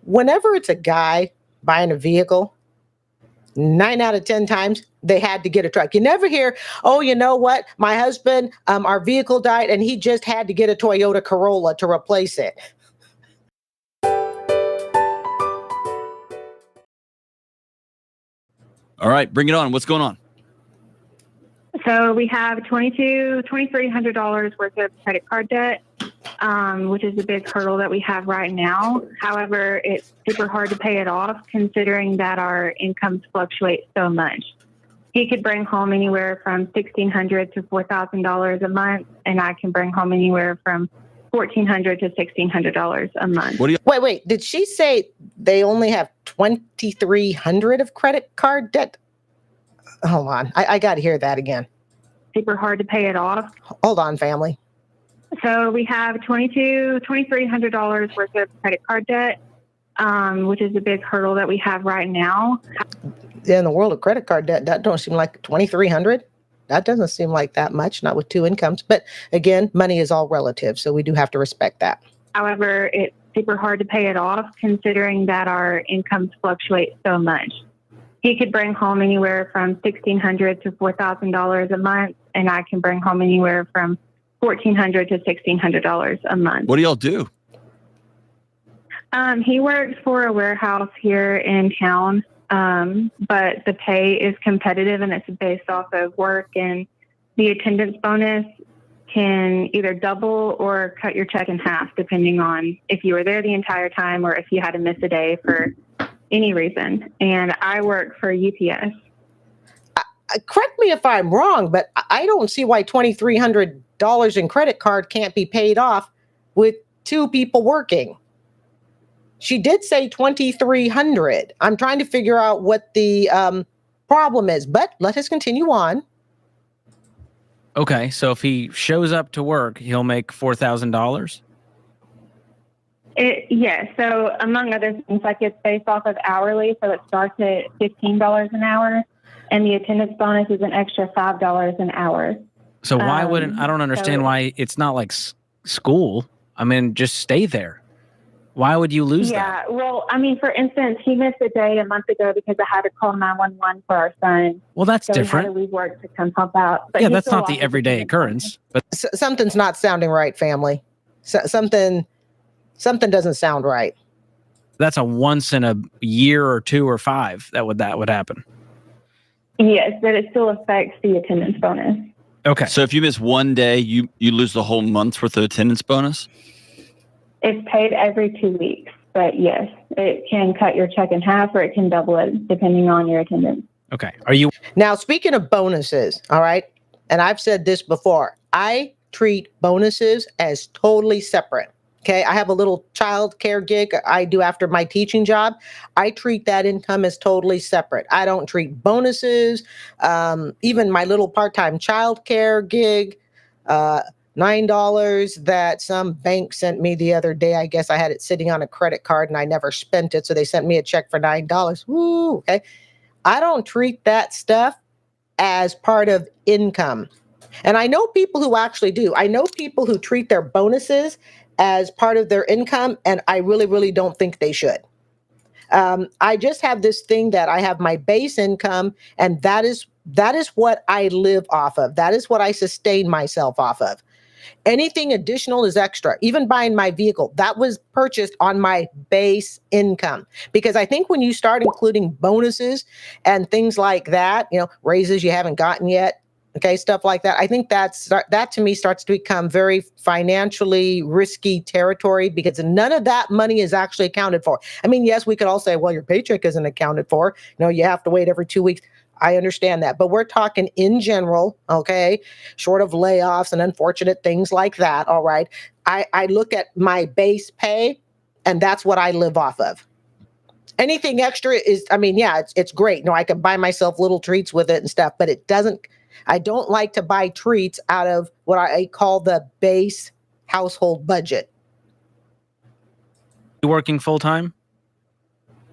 whenever it's a guy buying a vehicle, 9 out of 10 times they had to get a truck. You never hear, oh, you know what? My husband, our vehicle died and he just had to get a Toyota Corolla to replace it. All right, bring it on. What's going on? So we have $2,300 worth of credit card debt, which is a big hurdle that we have right now. However, it's super hard to pay it off considering that our incomes fluctuate so much. He could bring home anywhere from $1,600 to $4,000 a month, and I can bring home anywhere from $1,400 to $1,600 a month. Wait. Did she say they only have $2,300 of credit card debt? Hold on. I got to hear that again. Super hard to pay it off. Hold on, family. So we have $2,300 worth of credit card debt, which is a big hurdle that we have right now. In the world of credit card debt, that don't seem like $2,300. That doesn't seem like that much, not with two incomes. But again, money is all relative, so we do have to respect that. However, it's super hard to pay it off considering that our incomes fluctuate so much. He could bring home anywhere from $1,600 to $4,000 a month, and I can bring home anywhere from $1,400 to $1,600 a month. What do y'all do? He works for a warehouse here in town, but the pay is competitive and it's based off of work, and the attendance bonus can either double or cut your check in half depending on if you were there the entire time or if you had to miss a day for any reason. And I work for UPS. Correct me if I'm wrong, but I don't see why $2,300 in credit card can't be paid off with two people working. She did say $2,300. I'm trying to figure out what the problem is, but let us continue on. Okay, so if he shows up to work, he'll make $4,000? Yes. So among other things, like it's based off of hourly. So it starts at $15 an hour, and the attendance bonus is an extra $5 an hour. So why wouldn't, I don't understand why it's not like school. I mean, just stay there. Why would you lose that? Yeah. Well, I mean, for instance, he missed a day a month ago because I had to call 911 for our son. Well, that's so different. We had to leave work to come help out. But yeah, that's not the everyday occurrence. But something's not sounding right, family. Something doesn't sound right. That's a once in a year or two or five that would happen. Yes, but it still affects the attendance bonus. Okay. So if you miss one day, you lose the whole month's worth of attendance bonus? It's paid every 2 weeks, but yes, it can cut your check in half or it can double it depending on your attendance. Okay. Are you now speaking of bonuses? All right. And I've said this before. I treat bonuses as totally separate. Okay. I have a little child care gig I do after my teaching job. I treat that income as totally separate. I don't treat bonuses, even my little part-time child care gig, $9 that some bank sent me the other day. I guess I had it sitting on a credit card and I never spent it. So they sent me a check for $9. Woo, okay. I don't treat that stuff as part of income. And I know people who actually do. I know people who treat their bonuses as part of their income, and I really, really don't think they should. I just have this thing that I have my base income, and that is what I live off of. That is what I sustain myself off of. Anything additional is extra. Even buying my vehicle, that was purchased on my base income. Because I think when you start including bonuses and things like that, raises you haven't gotten yet, okay, stuff like that, I think that to me starts to become very financially risky territory because none of that money is actually accounted for. I mean, yes, we could all say, well, your paycheck isn't accounted for. You have to wait every 2 weeks. I understand that, but we're talking in general, okay, short of layoffs and unfortunate things like that, all right? I look at my base pay, and that's what I live off of. Anything extra is, it's great. I can buy myself little treats with it and stuff, but I don't like to buy treats out of what I call the base household budget. You working full-time?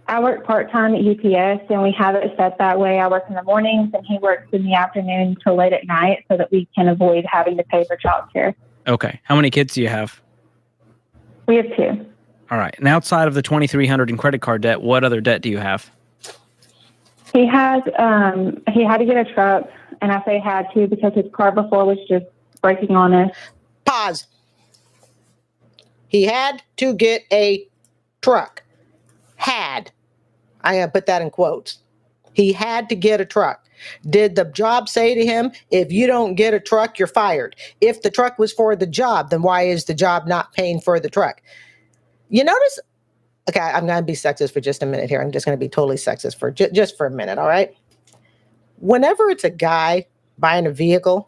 I work part-time at UPS, and we have it set that way. I work in the mornings, and he works in the afternoon till late at night so that we can avoid having to pay for childcare. Okay. How many kids do you have? We have 2. All right. And outside of the $2,300 in credit card debt, what other debt do you have? He had to get a truck, and I say had to because his car before was just breaking on us. Pause. He had to get a truck. Had. I gotta put that in quotes. He had to get a truck. Did the job say to him, if you don't get a truck, you're fired? If the truck was for the job, then why is the job not paying for the truck? You notice, okay, I'm going to be sexist for just a minute here. I'm just going to be totally sexist for just for a minute, all right? Whenever it's a guy buying a vehicle,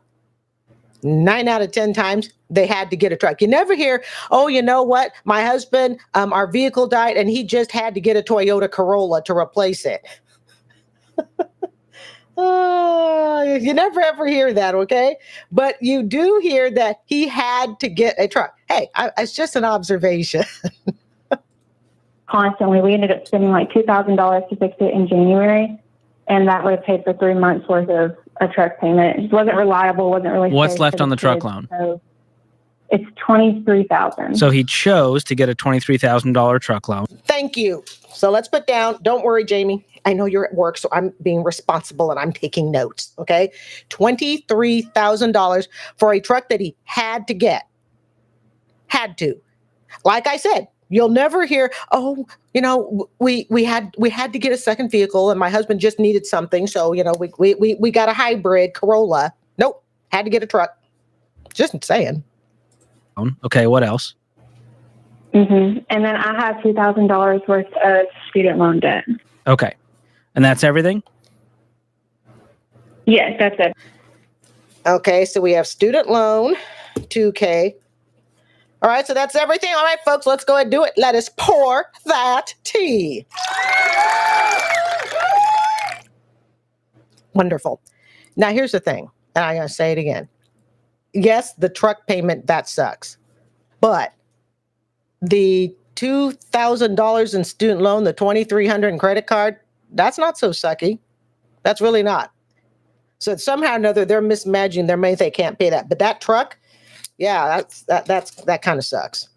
9 out of 10 times, they had to get a truck. You never hear, oh, you know what? My husband, our vehicle died, and he just had to get a Toyota Corolla to replace it. You never ever hear that, okay? But you do hear that he had to get a truck. Hey, it's just an observation. Constantly. We ended up spending like $2,000 to fix it in January, and that would have paid for 3 months worth of a truck payment. It just wasn't reliable, wasn't really What's safe left for on the truck kids, loan? so it's $23,000. So he chose to get a $23,000 truck loan. Thank you. So let's put down, don't worry, Jamie. I know you're at work, so I'm being responsible and I'm taking notes, okay? $23,000 for a truck that he had to get. Had to. Like I said, you'll never hear, oh, you know, we had to get a second vehicle and my husband just needed something, so, you know, we got a hybrid Corolla. Nope, had to get a truck. Just saying. Okay, what else? Mm-hmm. And then I have $2,000 worth of student loan debt. Okay. And that's everything? Yes, that's it. Okay, so we have student loan, 2K. All right, so that's everything. All right, folks, let's go ahead and do it. Let us pour that tea. Wonderful. Now, here's the thing, and I'm going to say it again. Yes, the truck payment, that sucks. But the $2,000 in student loan, the $2,300 in credit card, that's not so sucky. That's really not. So somehow or another, they're mismanaging their money. They can't pay that. But that truck, yeah, that kind of sucks.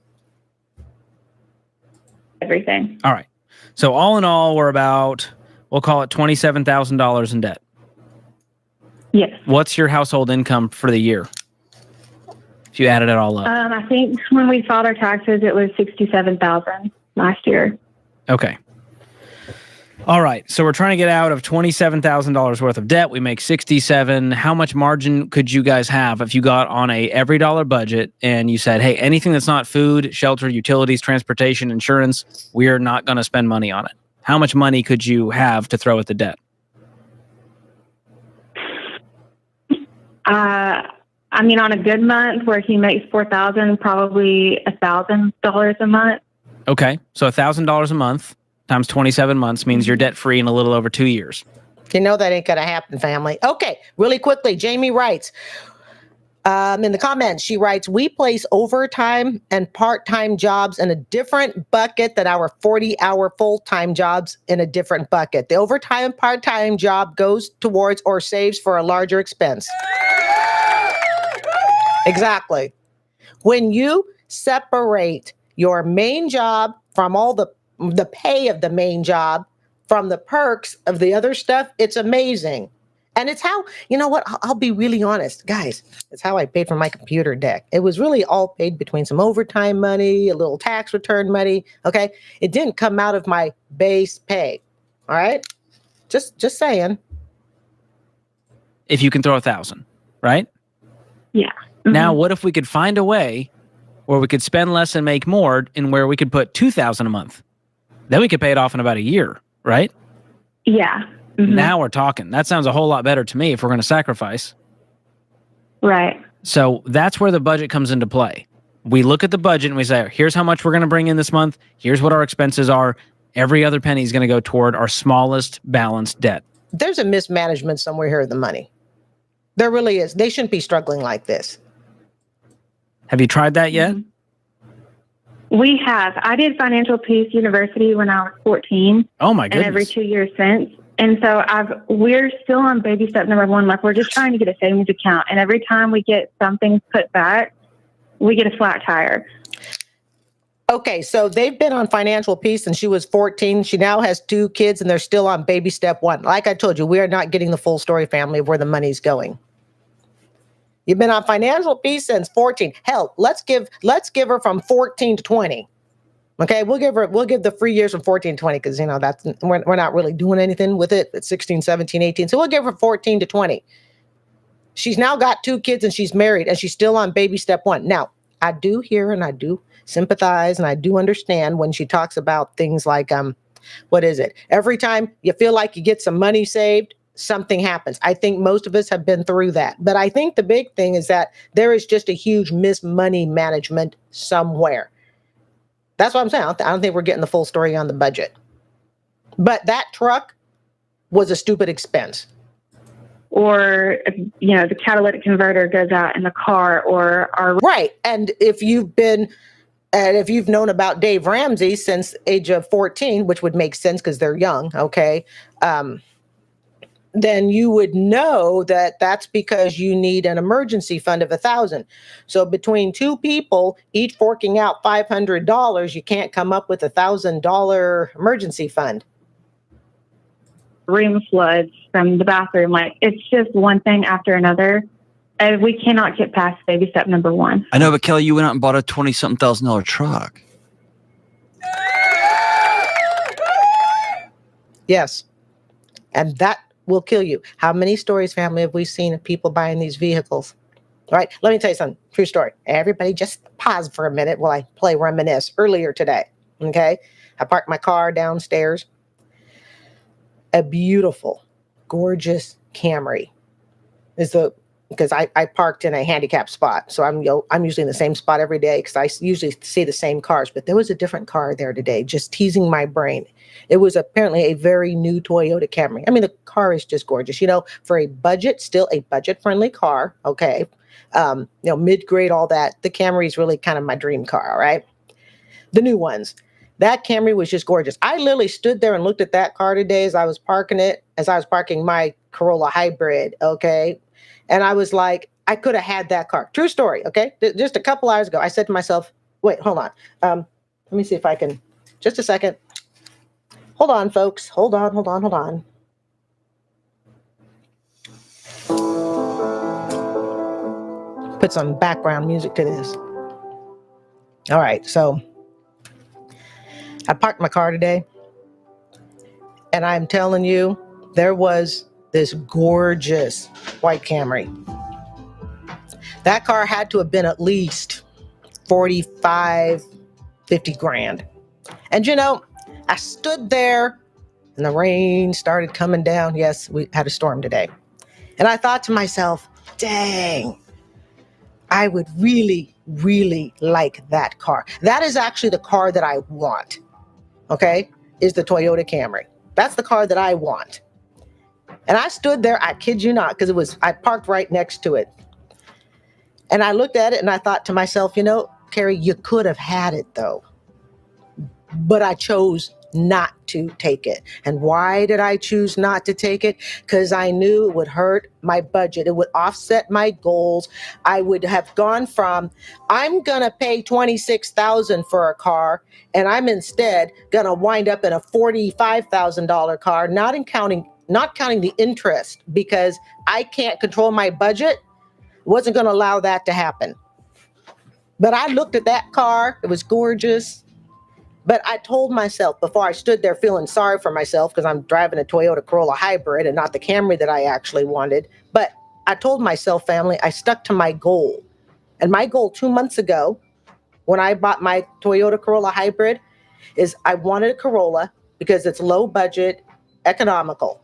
Everything. All right. So all in all, we're about, we'll call it $27,000 in debt. Yes. What's your household income for the year? If you added it all up. I think when we filed our taxes, it was $67,000 last year. Okay. All right. So we're trying to get out of $27,000 worth of debt. We make $67,000. How much margin could you guys have if you got on a every dollar budget and you said, hey, anything that's not food, shelter, utilities, transportation, insurance, we're not going to spend money on it? How much money could you have to throw at the debt? I mean, on a good month where he makes $4,000, probably $1,000 a month. Okay. So $1,000 a month times 27 months means you're debt free in a little over 2 years. You know that ain't going to happen, family. Okay, really quickly, Jamie writes, in the comments, she writes, we place overtime and part-time jobs in a different bucket than our 40-hour full-time jobs in a different bucket. The overtime and part-time job goes towards or saves for a larger expense. Exactly. When you separate your main job from all the pay of the main job from the perks of the other stuff, it's amazing. And it's how, you know what, I'll be really honest, guys, it's how I paid for my computer deck. It was really all paid between some overtime money, a little tax return money, okay? It didn't come out of my base pay, all right? Just saying. If you can throw $1,000, right? Yeah. Mm-hmm. Now, what if we could find a way where we could spend less and make more and where we could put $2,000 a month? Then we could pay it off in about a year, right? Yeah. Mm-hmm. Now we're talking. That sounds a whole lot better to me if we're going to sacrifice. Right. So that's where the budget comes into play. We look at the budget and we say, here's how much we're going to bring in this month. Here's what our expenses are. Every other penny is going to go toward our smallest balanced debt. There's a mismanagement somewhere here of the money. There really is. They shouldn't be struggling like this. Have you tried that yet? We have. I did Financial Peace University when I was 14. Oh my goodness. And every 2 years since. And so we're still on baby step number 1. Like, we're just trying to get a savings account. And every time we get something put back, we get a flat tire. Okay, so they've been on financial peace since she was 14. She now has 2 kids and they're still on baby step 1. Like I told you, we are not getting the full story, family, of where the money's going. You've been on financial peace since 14. Hell, let's give her from 14 to 20. Okay, we'll give the free years from 14 to 20 because that's we're not really doing anything with it at 16, 17, 18. So we'll give her 14 to 20. She's now got 2 kids and she's married and she's still on baby step 1. Now, I do hear and I do sympathize and I do understand when she talks about things like what is it? Every time you feel like you get some money saved, something happens. I think most of us have been through that. But I think the big thing is that there is just a huge money management somewhere. That's what I'm saying. I don't think we're getting the full story on the budget. But that truck was a stupid expense. Or, the catalytic converter goes out in the car, or our... Right. And if you've known about Dave Ramsey since age of 14, which would make sense because they're young, okay, then you would know that that's because you need an emergency fund of $1,000. So between 2 people, each forking out $500, you can't come up with $1,000 emergency fund. Room floods from the bathroom. Like, it's just one thing after another. And we cannot get past baby step number 1. I know, but Kelly, you went out and bought a $20-something thousand truck. Yes. And that will kill you. How many stories, family, have we seen of people buying these vehicles? All right, let me tell you something. True story. Everybody just pause for a minute while I play reminisce. Earlier today, okay, I parked my car downstairs. A beautiful, gorgeous Camry because I parked in a handicapped spot. So I'm usually in the same spot every day because I usually see the same cars. But there was a different car there today, just teasing my brain. It was apparently a very new Toyota Camry. I mean, the car is just gorgeous. For a budget, still a budget-friendly car, okay? Mid-grade, all that. The Camry is really kind of my dream car, all right? The new ones. That Camry was just gorgeous. I literally stood there and looked at that car today as I was parking my Corolla Hybrid, okay? And I was like, I could have had that car. True story, okay? Just a couple hours ago, I said to myself, wait, hold on. Let me see if I can, just a second. Hold on, folks. Hold on. Put some background music to this. All right, so I parked my car today, and I'm telling you, there was this gorgeous white Camry. That car had to have been at least 45, 50 grand. And I stood there and the rain started coming down. Yes, we had a storm today. And I thought to myself, dang, I would really, really like that car. That is actually the car that I want, okay, is the Toyota Camry. That's the car that I want. And I stood there, I kid you not, because I parked right next to it. And I looked at it and I thought to myself, Carrie, you could have had it though. But I chose not to take it. And why did I choose not to take it? Because I knew it would hurt my budget. It would offset my goals. I would have gone from, I'm going to pay $26,000 for a car, and I'm instead going to wind up in a $45,000 car, not counting the interest, because I can't control my budget. Wasn't going to allow that to happen. But I looked at that car. It was gorgeous. But I told myself before I stood there feeling sorry for myself because I'm driving a Toyota Corolla Hybrid and not the Camry that I actually wanted. But I told myself, family, I stuck to my goal. And my goal 2 months ago, when I bought my Toyota Corolla Hybrid, is I wanted a Corolla because it's low budget, economical.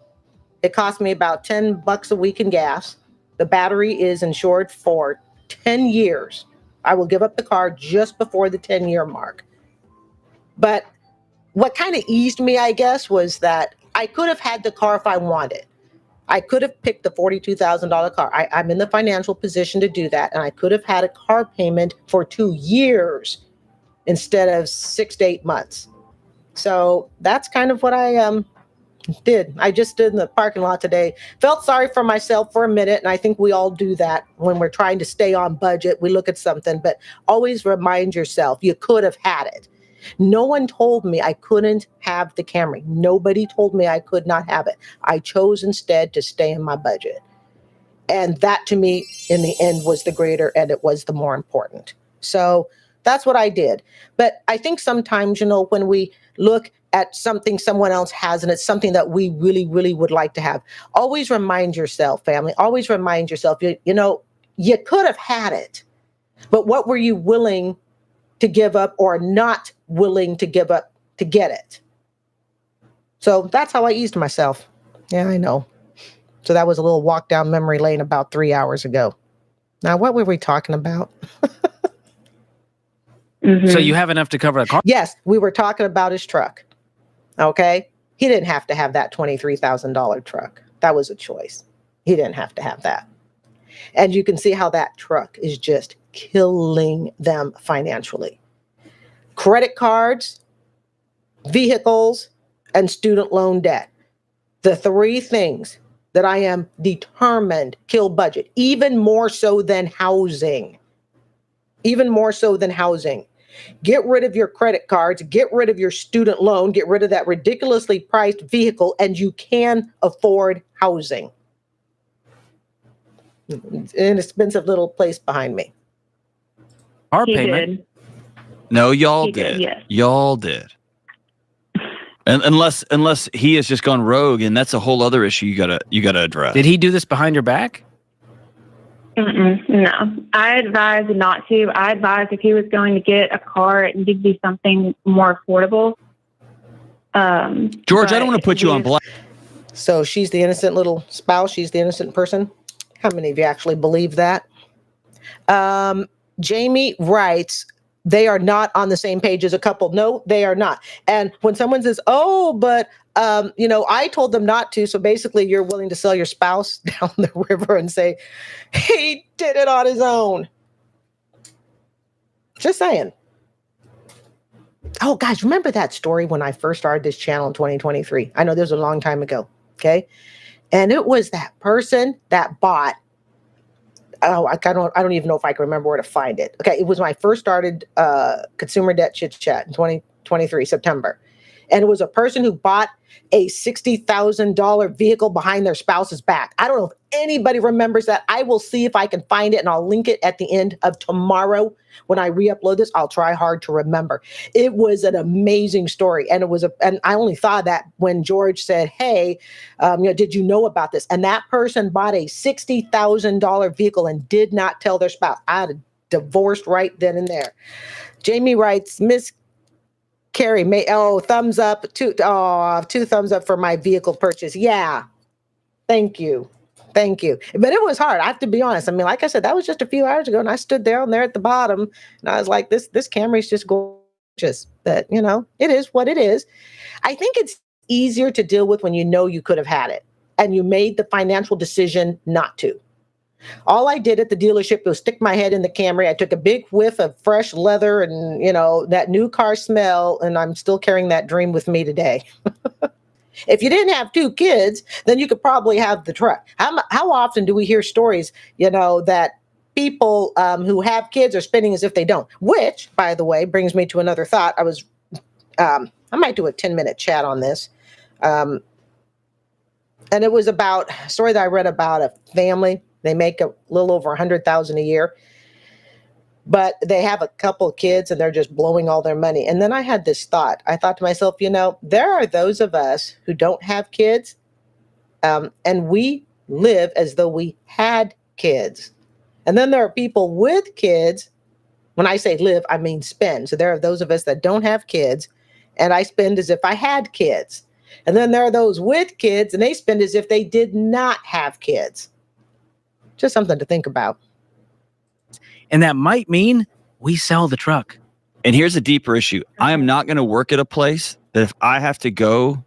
It cost me about $10 a week in gas. The battery is insured for 10 years. I will give up the car just before the 10-year mark. But what kind of eased me, I guess, was that I could have had the car if I wanted. I could have picked the $42,000 car. I'm in the financial position to do that. And I could have had a car payment for 2 years instead of 6 to 8 months. So that's kind of what I Did. I just stood in the parking lot today, felt sorry for myself for a minute, and I think we all do that when we're trying to stay on budget. We look at something, but always remind yourself you could have had it. No one told me I couldn't have the Camry. Nobody told me I could not have it. I chose instead to stay in my budget. And that to me, in the end, was the greater and it was the more important. So that's what I did. But I think sometimes, when we look at something someone else has and it's something that we really, really would like to have, always remind yourself, family, always remind yourself, you could have had it, but what were you willing to give up or not willing to give up to get it? So that's how I eased myself. Yeah, I know. So that was a little walk down memory lane about 3 hours ago. Now, what were we talking about? So you have enough to cover the car? Yes, we were talking about his truck. Okay? He didn't have to have that $23,000 truck. That was a choice. He didn't have to have that. And you can see how that truck is just killing them financially. Credit cards, vehicles, and student loan debt. The three things that I am determined kill budget, even more so than housing. Even more so than housing. Get rid of your credit cards, get rid of your student loan, get rid of that ridiculously priced vehicle, and you can afford housing. It's an inexpensive little place behind me. Car He payment. did. No, y'all He did, did. yes. Y'all did. And unless he has just gone rogue, and that's a whole other issue you gotta address. Did he do this behind your back? No, I advise not to. I advise if he was going to get a car, it needed to be something more affordable. George, I don't want to put you on blast. So she's the innocent little spouse. She's the innocent person. How many of you actually believe that? Jamie writes, they are not on the same page as a couple. No, they are not. And when someone says, oh, but, I told them not to. So basically you're willing to sell your spouse down the river and say, he did it on his own. Just saying. Oh, guys, remember that story when I first started this channel in 2023? I know this was a long time ago. Okay. And it was that person that bought, I don't even know if I can remember where to find it. Okay. It was when I first started Consumer Debt Chit-Chat in 2023, September. And it was a person who bought a $60,000 vehicle behind their spouse's back. I don't know if anybody remembers that. I will see if I can find it and I'll link it at the end of tomorrow. When I re-upload this, I'll try hard to remember. It was an amazing story. And and I only thought that when George said, hey, did you know about this? And that person bought a $60,000 vehicle and did not tell their spouse. I had divorced right then and there. Jamie writes, Miss Carrie, thumbs up, two thumbs up for my vehicle purchase. Yeah. Thank you. But it was hard. I have to be honest. I mean, like I said, that was just a few hours ago and I stood down there at the bottom and I was like, this Camry's just gorgeous. But, it is what it is. I think it's easier to deal with when you could have had it and you made the financial decision not to. All I did at the dealership was stick my head in the Camry. I took a big whiff of fresh leather and, that new car smell, and I'm still carrying that dream with me today. If you didn't have two kids, then you could probably have the truck. How often do we hear stories, that people who have kids are spending as if they don't? Which, by the way, brings me to another thought. I might do a 10-minute chat on this. And it was about a story that I read about a family. They make a little over $100,000 a year, but they have a couple of kids and they're just blowing all their money. And then I had this thought. I thought to myself, there are those of us who don't have kids, and we live as though we had kids. And then there are people with kids. When I say live, I mean spend. So there are those of us that don't have kids, and I spend as if I had kids. And then there are those with kids, and they spend as if they did not have kids. Just something to think about. And that might mean we sell the truck. And here's a deeper issue. I am not going to work at a place that if I have to go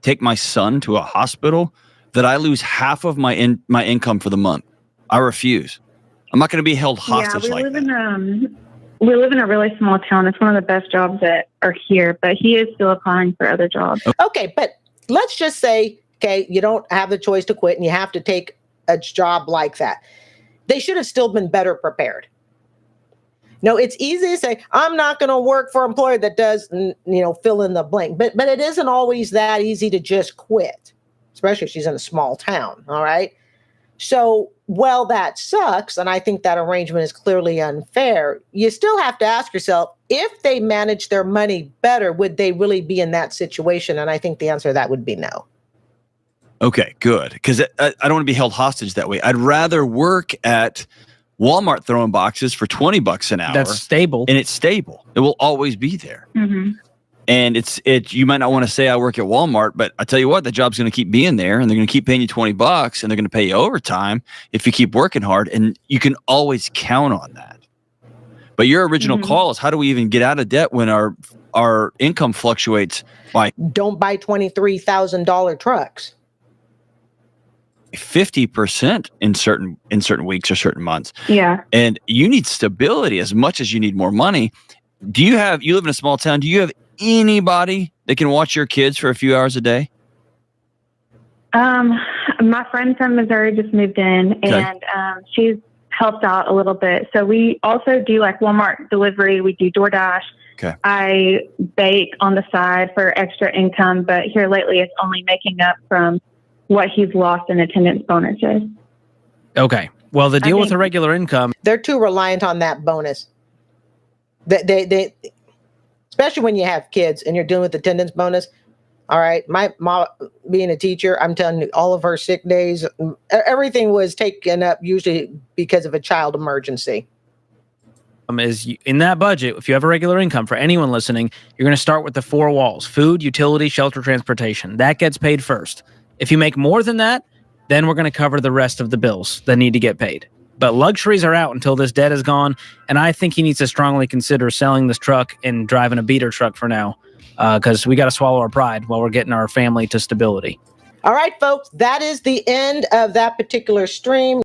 take my son to a hospital, that I lose half of my income for the month. I refuse. I'm not going to be held hostage like that. We live in a really small town. It's one of the best jobs that are here, but he is still applying for other jobs. Okay, but let's just say, okay, you don't have the choice to quit and you have to take a job like that. They should have still been better prepared. No, it's easy to say, I'm not going to work for an employer that does, fill in the blank. But it isn't always that easy to just quit, especially if she's in a small town. All right. So, well, that sucks. And I think that arrangement is clearly unfair. You still have to ask yourself, if they manage their money better, would they really be in that situation? And I think the answer to that would be no. Okay, good. Because I don't want to be held hostage that way. I'd rather work at Walmart throwing boxes for $20 an hour. That's stable. And it's stable. It will always be there. Mm-hmm. And you might not want to say I work at Walmart, but I tell you what, the job's going to keep being there and they're going to keep paying you $20 and they're going to pay you overtime if you keep working hard. And you can always count on that. But your original call is, how do we even get out of debt when our income fluctuates by don't buy $23,000 trucks. 50% in certain weeks or certain months. Yeah. And you need stability as much as you need more money. You live in a small town. Do you have anybody that can watch your kids for a few hours a day? My friend from Missouri just moved in, and she's helped out a little bit. So we also do like Walmart delivery. We do DoorDash. Okay. I bake on the side for extra income, but here lately it's only making up from what he's lost in attendance bonuses. Okay. Well, the deal with the regular income, they're too reliant on that bonus. They especially when you have kids and you're dealing with attendance bonus. All right. My mom, being a teacher, I'm telling you, all of her sick days, everything was taken up usually because of a child emergency. is in that budget. If you have a regular income, for anyone listening, you're going to start with the 4 walls: food, utility, shelter, transportation. That gets paid first. If you make more than that, then we're going to cover the rest of the bills that need to get paid. But luxuries are out until this debt is gone. And I think he needs to strongly consider selling this truck and driving a beater truck for now, because we got to swallow our pride while we're getting our family to stability. All right, folks, that is the end of that particular stream.